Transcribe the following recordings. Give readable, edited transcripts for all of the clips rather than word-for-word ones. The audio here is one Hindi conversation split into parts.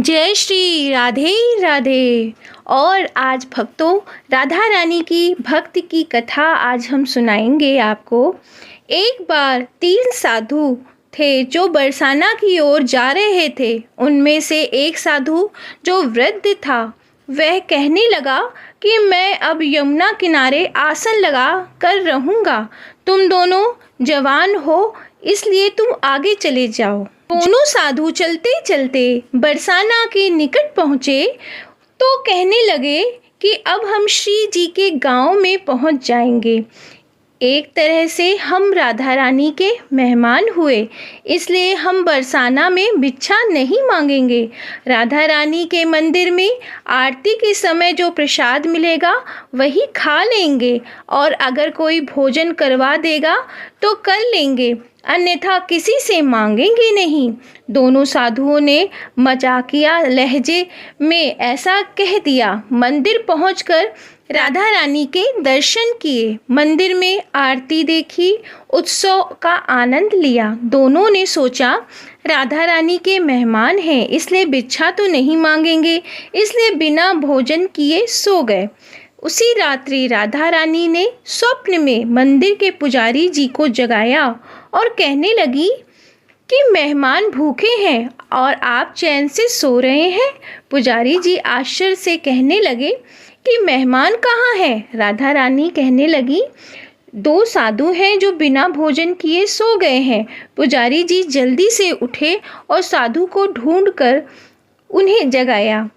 जय श्री राधे राधे। और आज भक्तों, राधा रानी की भक्ति की कथा आज हम सुनाएंगे आपको। एक बार 3 साधु थे जो बरसाना की ओर जा रहे थे। उनमें से एक साधु जो वृद्ध था वह कहने लगा कि मैं अब यमुना किनारे आसन लगा कर रहूँगा। तुम दोनों जवान हो, इसलिए तुम आगे चले जाओ। दोनों साधु चलते चलते बरसाना के निकट पहुँचे तो कहने लगे कि अब हम श्री जी के गांव में पहुँच जाएंगे। एक तरह से हम राधा रानी के मेहमान हुए, इसलिए हम बरसाना में भिक्षा नहीं मांगेंगे। राधा रानी के मंदिर में आरती के समय जो प्रसाद मिलेगा वही खा लेंगे, और अगर कोई भोजन करवा देगा तो कर लेंगे, अन्यथा किसी से मांगेंगे नहीं। दोनों साधुओं ने मजाकिया लहजे में ऐसा कह दिया। मंदिर पहुंचकर राधा रानी के दर्शन किए, मंदिर में आरती देखी, उत्सव का आनंद लिया। दोनों ने सोचा राधा रानी के मेहमान हैं, इसलिए भिक्षा तो नहीं मांगेंगे, इसलिए बिना भोजन किए सो गए। उसी रात्रि राधा रानी ने स्वप्न में मंदिर के पुजारी जी को जगाया और कहने लगी कि मेहमान भूखे हैं और आप चैन से सो रहे हैं। पुजारी जी आश्चर्य से कहने लगे कि मेहमान कहाँ हैं? राधा रानी कहने लगी 2 साधु हैं जो बिना भोजन किए सो गए हैं। पुजारी जी जल्दी से उठे और साधु को ढूंढकर उन्हें जगाया।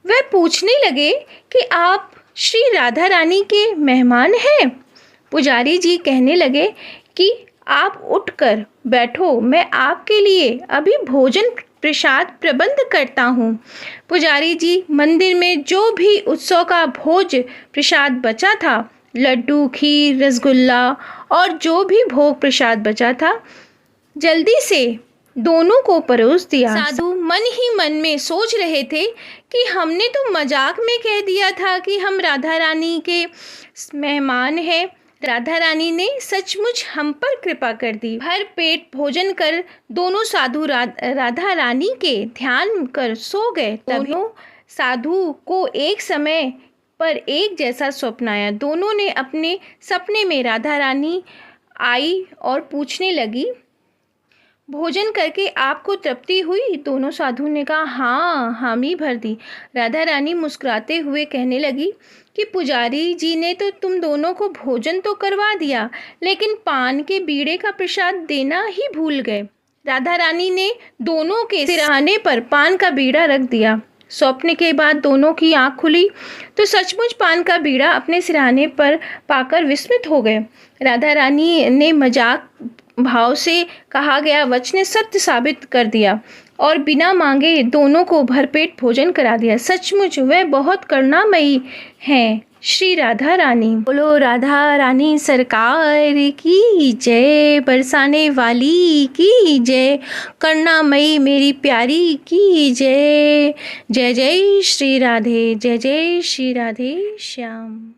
वह पूछने लगे कि आप श्री राधा रानी के मेहमान हैं? पुजारी जी कहने लगे कि आप उठकर बैठो, मैं आपके लिए अभी भोजन प्रसाद प्रबंध करता हूँ। पुजारी जी मंदिर में जो भी उत्सव का भोज प्रसाद बचा था, लड्डू, खीर, रसगुल्ला और जो भी भोग प्रसाद बचा था, जल्दी से दोनों को परोस दिया। साधु मन ही मन में सोच रहे थे कि हमने तो मजाक में कह दिया था कि हम राधा रानी के मेहमान हैं। राधा रानी ने सचमुच हम पर कृपा कर दी। भर पेट भोजन कर दोनों साधु राधा रानी के ध्यान कर सो गए। दोनों साधु को एक समय पर एक जैसा स्वप्न आया। दोनों ने अपने सपने में राधा रानी आई और पूछने लगी, भोजन करके आपको तृप्ति हुई? दोनों साधु ने कहा, हाँ, हामी भर दी। राधा रानी मुस्कुराते हुए कहने लगी कि पुजारी जी ने तो तुम दोनों को भोजन तो करवा दिया, लेकिन पान के बीड़े का प्रसाद देना ही भूल गए। राधा रानी ने दोनों के सिरहाने पर पान का बीड़ा रख दिया। स्वप्न के बाद दोनों की आंख खुली तो सचमुच पान का बीड़ा अपने सिरहाने पर पाकर विस्मित हो गए। राधा रानी ने मजाक भाव से कहा गया वचन सत्य साबित कर दिया और बिना मांगे दोनों को भरपेट भोजन करा दिया। सचमुच वह बहुत करुणामयी हैं, श्री राधा रानी। बोलो राधा रानी सरकार की जय, बरसाने वाली की जय, करुणामयी मेरी प्यारी की जय। जय जय श्री राधे, जय जय श्री राधे श्याम।